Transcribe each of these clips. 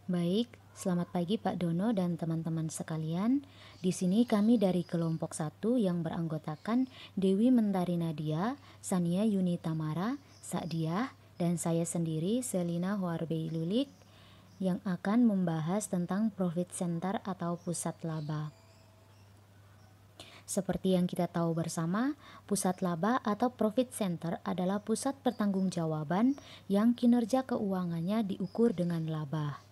Baik, selamat pagi Pak Dono dan teman-teman sekalian. Di sini kami dari kelompok 1 yang beranggotakan Dewi Mentari Nadia, Sania Yuni Tamara, Sa'diah, dan saya sendiri Selina Huarbei Lulik yang akan membahas tentang profit center atau pusat laba. Seperti yang kita tahu bersama, pusat laba atau profit center adalah pusat pertanggungjawaban yang kinerja keuangannya diukur dengan laba.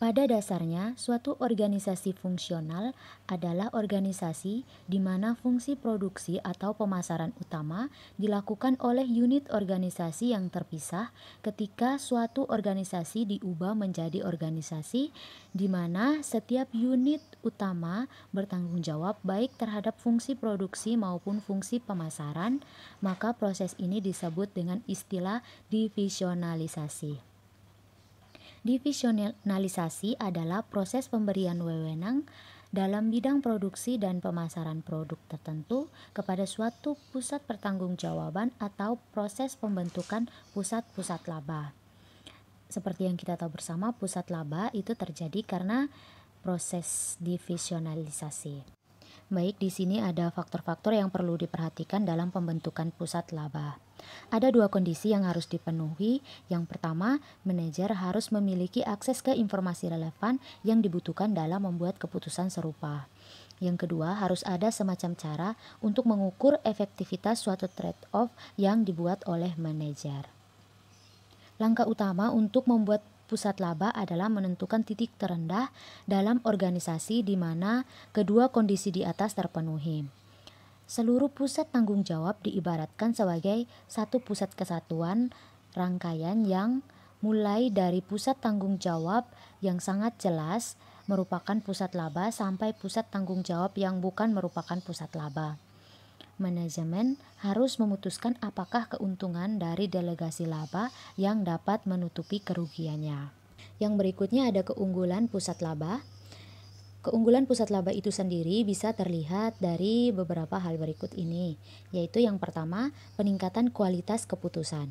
Pada dasarnya, suatu organisasi fungsional adalah organisasi di mana fungsi produksi atau pemasaran utama dilakukan oleh unit organisasi yang terpisah ketika suatu organisasi diubah menjadi organisasi di mana setiap unit utama bertanggung jawab baik terhadap fungsi produksi maupun fungsi pemasaran, maka proses ini disebut dengan istilah divisionalisasi. Divisionalisasi adalah proses pemberian wewenang dalam bidang produksi dan pemasaran produk tertentu kepada suatu pusat pertanggungjawaban atau proses pembentukan pusat-pusat laba. Seperti yang kita tahu bersama, pusat laba itu terjadi karena proses divisionalisasi. Baik, di sini ada faktor-faktor yang perlu diperhatikan dalam pembentukan pusat laba. Ada dua kondisi yang harus dipenuhi. Yang pertama, manajer harus memiliki akses ke informasi relevan yang dibutuhkan dalam membuat keputusan serupa. Yang kedua, harus ada semacam cara untuk mengukur efektivitas suatu trade-off yang dibuat oleh manajer. Langkah utama untuk membuat pusat laba adalah menentukan titik terendah dalam organisasi di mana kedua kondisi di atas terpenuhi. Seluruh pusat tanggung jawab diibaratkan sebagai satu pusat kesatuan rangkaian yang mulai dari pusat tanggung jawab yang sangat jelas merupakan pusat laba sampai pusat tanggung jawab yang bukan merupakan pusat laba. Manajemen harus memutuskan apakah keuntungan dari delegasi laba yang dapat menutupi kerugiannya. Yang berikutnya ada keunggulan pusat laba. Keunggulan pusat laba itu sendiri bisa terlihat dari beberapa hal berikut ini, yaitu yang pertama, peningkatan kualitas keputusan.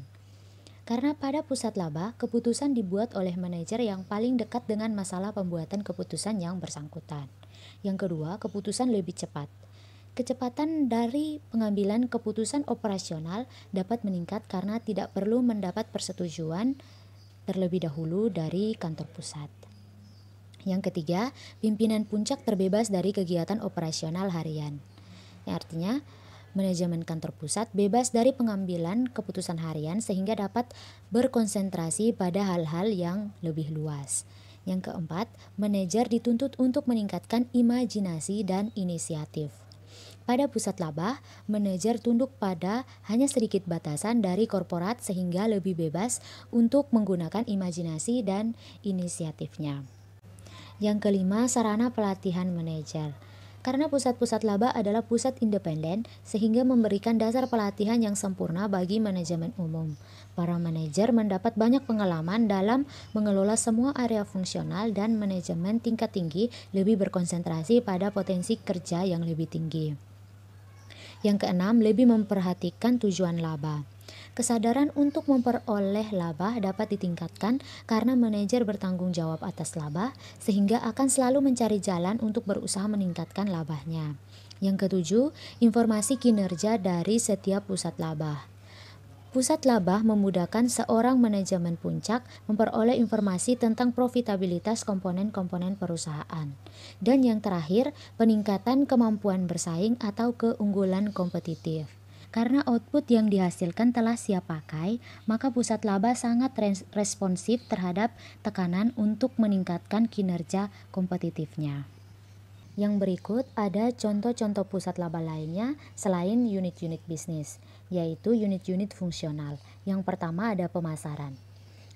Karena pada pusat laba, keputusan dibuat oleh manajer yang paling dekat dengan masalah pembuatan keputusan yang bersangkutan. Yang kedua, keputusan lebih cepat. Kecepatan dari pengambilan keputusan operasional dapat meningkat karena tidak perlu mendapat persetujuan terlebih dahulu dari kantor pusat. Yang ketiga, pimpinan puncak terbebas dari kegiatan operasional harian. Yang artinya, manajemen kantor pusat bebas dari pengambilan keputusan harian sehingga dapat berkonsentrasi pada hal-hal yang lebih luas. Yang keempat, manajer dituntut untuk meningkatkan imajinasi dan inisiatif. Pada pusat laba, manajer tunduk pada hanya sedikit batasan dari korporat sehingga lebih bebas untuk menggunakan imajinasi dan inisiatifnya. Yang kelima, sarana pelatihan manajer. Karena pusat-pusat laba adalah pusat independen, sehingga memberikan dasar pelatihan yang sempurna bagi manajemen umum. Para manajer mendapat banyak pengalaman dalam mengelola semua area fungsional dan manajemen tingkat tinggi lebih berkonsentrasi pada potensi kerja yang lebih tinggi. Yang keenam, lebih memperhatikan tujuan laba. Kesadaran untuk memperoleh laba dapat ditingkatkan karena manajer bertanggung jawab atas laba, sehingga akan selalu mencari jalan untuk berusaha meningkatkan labanya. Yang ketujuh, informasi kinerja dari setiap pusat laba. Pusat laba memudahkan seorang manajemen puncak memperoleh informasi tentang profitabilitas komponen-komponen perusahaan. Dan yang terakhir, peningkatan kemampuan bersaing atau keunggulan kompetitif. Karena output yang dihasilkan telah siap pakai, maka pusat laba sangat responsif terhadap tekanan untuk meningkatkan kinerja kompetitifnya. Yang berikut ada contoh-contoh pusat laba lainnya selain unit-unit bisnis, yaitu unit-unit fungsional. Yang pertama ada pemasaran.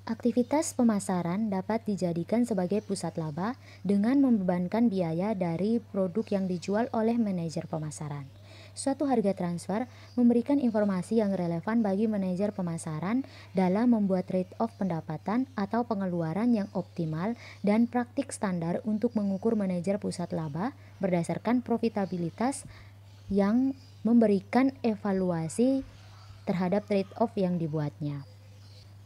Aktivitas pemasaran dapat dijadikan sebagai pusat laba dengan membebankan biaya dari produk yang dijual oleh manajer pemasaran. Suatu harga transfer memberikan informasi yang relevan bagi manajer pemasaran dalam membuat trade-off pendapatan atau pengeluaran yang optimal dan praktik standar untuk mengukur manajer pusat laba berdasarkan profitabilitas yang memberikan evaluasi terhadap trade-off yang dibuatnya.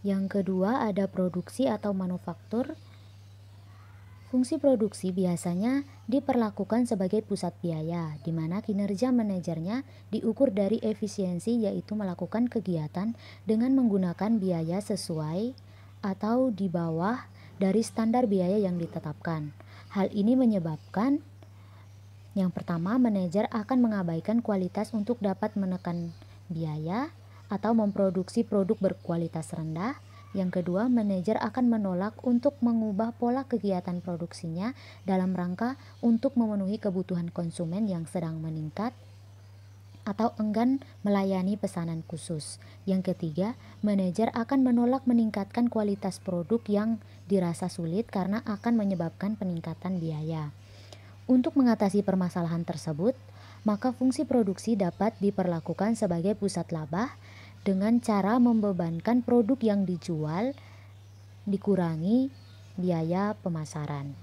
Yang kedua ada produksi atau manufaktur. Fungsi produksi biasanya diperlakukan sebagai pusat biaya, di mana kinerja manajernya diukur dari efisiensi, yaitu melakukan kegiatan dengan menggunakan biaya sesuai atau di bawah dari standar biaya yang ditetapkan. Hal ini menyebabkan yang pertama, manajer akan mengabaikan kualitas untuk dapat menekan biaya atau memproduksi produk berkualitas rendah. Yang kedua, manajer akan menolak untuk mengubah pola kegiatan produksinya dalam rangka untuk memenuhi kebutuhan konsumen yang sedang meningkat atau enggan melayani pesanan khusus. Yang ketiga, manajer akan menolak meningkatkan kualitas produk yang dirasa sulit karena akan menyebabkan peningkatan biaya. Untuk mengatasi permasalahan tersebut, maka fungsi produksi dapat diperlakukan sebagai pusat laba dengan cara membebankan produk yang dijual, dikurangi biaya pemasaran.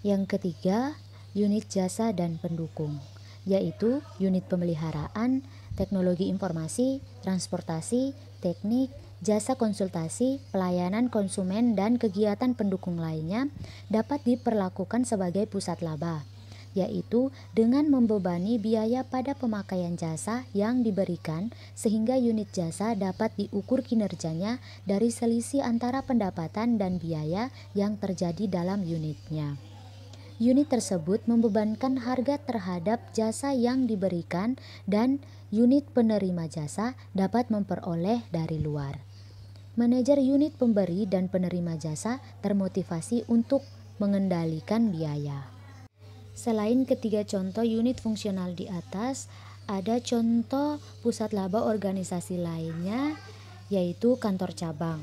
Yang ketiga, unit jasa dan pendukung, yaitu unit pemeliharaan, teknologi informasi, transportasi, teknik, jasa konsultasi, pelayanan konsumen, dan kegiatan pendukung lainnya dapat diperlakukan sebagai pusat laba, yaitu dengan membebani biaya pada pemakaian jasa yang diberikan sehingga unit jasa dapat diukur kinerjanya dari selisih antara pendapatan dan biaya yang terjadi dalam unitnya. Unit tersebut membebankan harga terhadap jasa yang diberikan dan unit penerima jasa dapat memperoleh dari luar. Manajer unit pemberi dan penerima jasa termotivasi untuk mengendalikan biaya. Selain ketiga contoh unit fungsional di atas, ada contoh pusat laba organisasi lainnya, yaitu kantor cabang.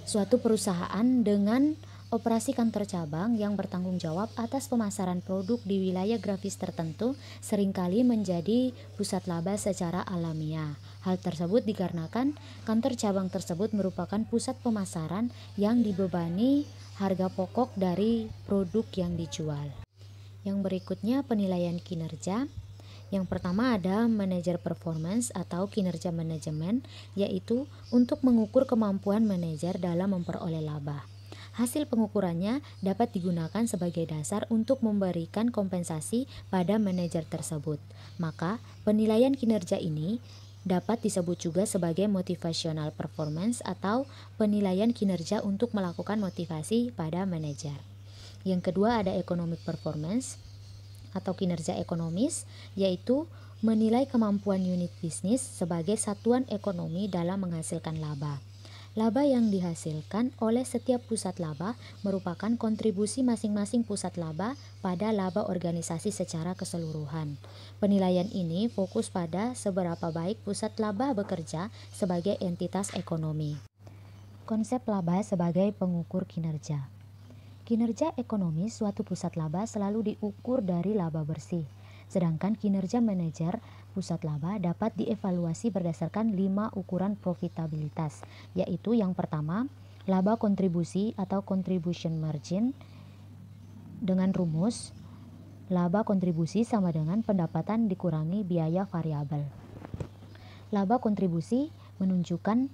Suatu perusahaan dengan operasi kantor cabang yang bertanggung jawab atas pemasaran produk di wilayah grafis tertentu seringkali menjadi pusat laba secara alamiah. Hal tersebut dikarenakan kantor cabang tersebut merupakan pusat pemasaran yang dibebani harga pokok dari produk yang dijual. Yang berikutnya penilaian kinerja. Yang pertama ada manajer performance atau kinerja manajemen, yaitu untuk mengukur kemampuan manajer dalam memperoleh laba. Hasil pengukurannya dapat digunakan sebagai dasar untuk memberikan kompensasi pada manajer tersebut. Maka, penilaian kinerja ini dapat disebut juga sebagai motivational performance atau penilaian kinerja untuk melakukan motivasi pada manajer. Yang kedua ada economic performance atau kinerja ekonomis, yaitu menilai kemampuan unit bisnis sebagai satuan ekonomi dalam menghasilkan laba. Laba yang dihasilkan oleh setiap pusat laba merupakan kontribusi masing-masing pusat laba pada laba organisasi secara keseluruhan. Penilaian ini fokus pada seberapa baik pusat laba bekerja sebagai entitas ekonomi. Konsep laba sebagai pengukur kinerja. Kinerja ekonomis suatu pusat laba selalu diukur dari laba bersih, sedangkan kinerja manajer pusat laba dapat dievaluasi berdasarkan 5 ukuran profitabilitas, yaitu yang pertama, laba kontribusi atau contribution margin dengan rumus laba kontribusi sama dengan pendapatan dikurangi biaya variabel. Laba kontribusi menunjukkan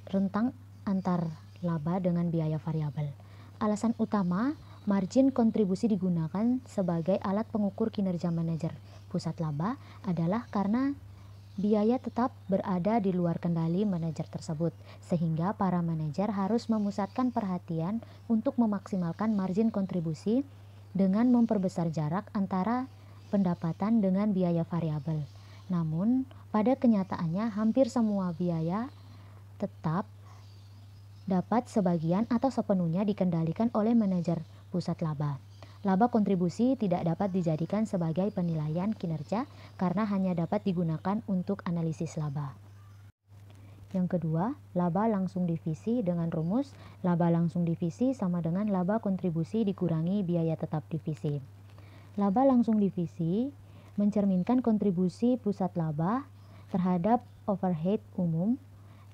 rentang antar laba dengan biaya variabel. Alasan utama margin kontribusi digunakan sebagai alat pengukur kinerja manajer pusat laba adalah karena biaya tetap berada di luar kendali manajer tersebut, sehingga para manajer harus memusatkan perhatian untuk memaksimalkan margin kontribusi dengan memperbesar jarak antara pendapatan dengan biaya variabel. Namun, pada kenyataannya hampir semua biaya tetap dapat sebagian atau sepenuhnya dikendalikan oleh manajer pusat laba. Laba kontribusi tidak dapat dijadikan sebagai penilaian kinerja karena hanya dapat digunakan untuk analisis laba. Yang kedua, laba langsung divisi dengan rumus laba langsung divisi sama dengan laba kontribusi dikurangi biaya tetap divisi. Laba langsung divisi mencerminkan kontribusi pusat laba terhadap overhead umum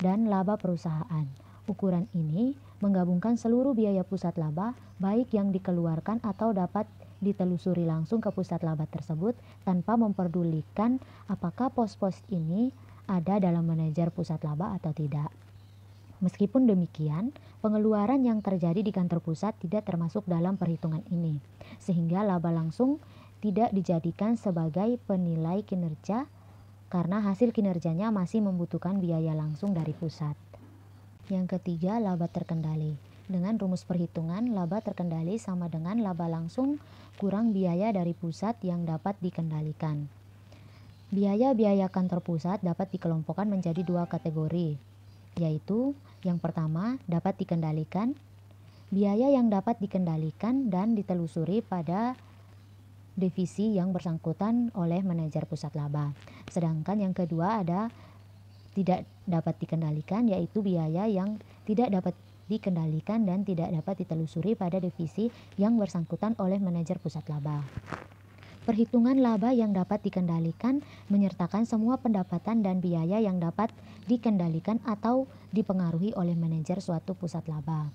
dan laba perusahaan. Ukuran ini menggabungkan seluruh biaya pusat laba, baik yang dikeluarkan atau dapat ditelusuri langsung ke pusat laba tersebut tanpa memperdulikan apakah pos-pos ini ada dalam manajer pusat laba atau tidak. Meskipun demikian, pengeluaran yang terjadi di kantor pusat tidak termasuk dalam perhitungan ini, sehingga laba langsung tidak dijadikan sebagai penilai kinerja karena hasil kinerjanya masih membutuhkan biaya langsung dari pusat. Yang ketiga, laba terkendali. Dengan rumus perhitungan, laba terkendali sama dengan laba langsung kurang biaya dari pusat yang dapat dikendalikan. Biaya-biaya kantor pusat dapat dikelompokkan menjadi dua kategori, yaitu yang pertama dapat dikendalikan, biaya yang dapat dikendalikan dan ditelusuri pada divisi yang bersangkutan oleh manajer pusat laba. Sedangkan yang kedua ada tidak dapat dikendalikan, yaitu biaya yang tidak dapat dikendalikan dan tidak dapat ditelusuri pada divisi yang bersangkutan oleh manajer pusat laba. Perhitungan laba yang dapat dikendalikan menyertakan semua pendapatan dan biaya yang dapat dikendalikan atau dipengaruhi oleh manajer suatu pusat laba.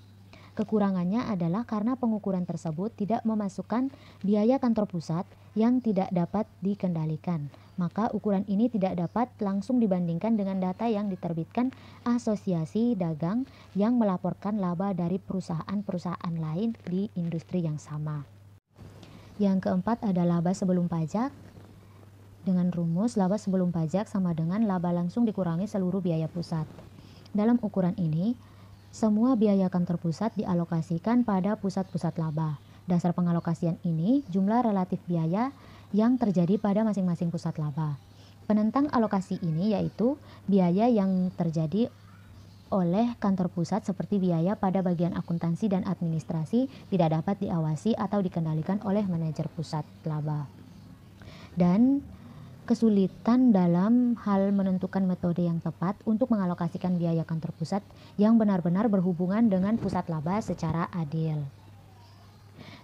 Kekurangannya adalah karena pengukuran tersebut tidak memasukkan biaya kantor pusat yang tidak dapat dikendalikan, maka ukuran ini tidak dapat langsung dibandingkan dengan data yang diterbitkan asosiasi dagang yang melaporkan laba dari perusahaan-perusahaan lain di industri yang sama. Yang keempat ada laba sebelum pajak. Dengan rumus laba sebelum pajak sama dengan laba langsung dikurangi seluruh biaya pusat. Dalam ukuran ini, semua biaya kantor pusat dialokasikan pada pusat-pusat laba. Dasar pengalokasian ini jumlah relatif biaya yang terjadi pada masing-masing pusat laba. Penentang alokasi ini yaitu biaya yang terjadi oleh kantor pusat seperti biaya pada bagian akuntansi dan administrasi tidak dapat diawasi atau dikendalikan oleh manajer pusat laba. Dan kesulitan dalam hal menentukan metode yang tepat untuk mengalokasikan biaya kantor pusat yang benar-benar berhubungan dengan pusat laba secara adil.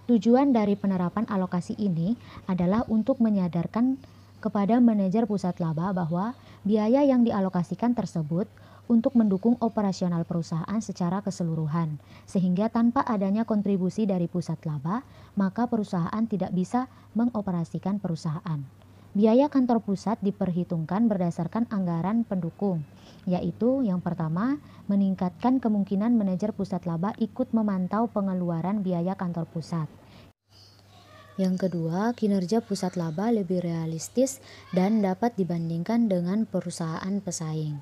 Tujuan dari penerapan alokasi ini adalah untuk menyadarkan kepada manajer pusat laba bahwa biaya yang dialokasikan tersebut untuk mendukung operasional perusahaan secara keseluruhan, sehingga tanpa adanya kontribusi dari pusat laba, maka perusahaan tidak bisa mengoperasikan perusahaan. Biaya kantor pusat diperhitungkan berdasarkan anggaran pendukung, yaitu yang pertama, meningkatkan kemungkinan manajer pusat laba ikut memantau pengeluaran biaya kantor pusat. Yang kedua, kinerja pusat laba lebih realistis dan dapat dibandingkan dengan perusahaan pesaing.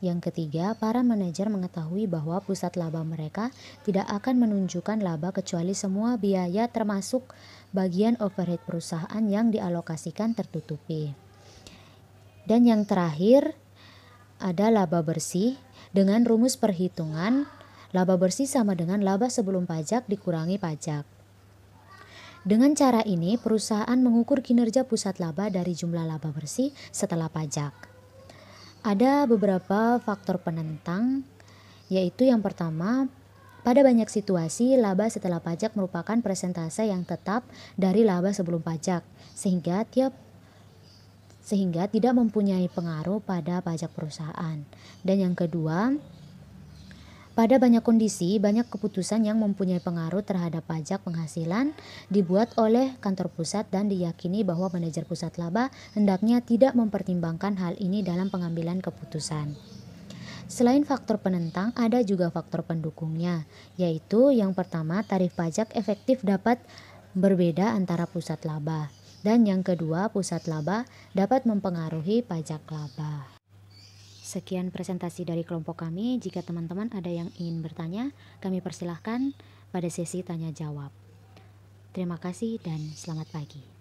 Yang ketiga, para manajer mengetahui bahwa pusat laba mereka tidak akan menunjukkan laba kecuali semua biaya termasuk bagian overhead perusahaan yang dialokasikan tertutupi. Dan yang terakhir ada laba bersih. Dengan rumus perhitungan, laba bersih sama dengan laba sebelum pajak dikurangi pajak. Dengan cara ini, perusahaan mengukur kinerja pusat laba dari jumlah laba bersih setelah pajak. Ada beberapa faktor penentang, yaitu yang pertama, pada banyak situasi laba setelah pajak merupakan persentase yang tetap dari laba sebelum pajak, sehingga tidak mempunyai pengaruh pada pajak perusahaan. Dan yang kedua, pada banyak kondisi, banyak keputusan yang mempunyai pengaruh terhadap pajak penghasilan dibuat oleh kantor pusat dan diyakini bahwa manajer pusat laba hendaknya tidak mempertimbangkan hal ini dalam pengambilan keputusan. Selain faktor penentang, ada juga faktor pendukungnya, yaitu yang pertama, tarif pajak efektif dapat berbeda antara pusat laba, dan yang kedua, pusat laba dapat mempengaruhi pajak laba. Sekian presentasi dari kelompok kami. Jika teman-teman ada yang ingin bertanya, kami persilahkan pada sesi tanya jawab. Terima kasih dan selamat pagi.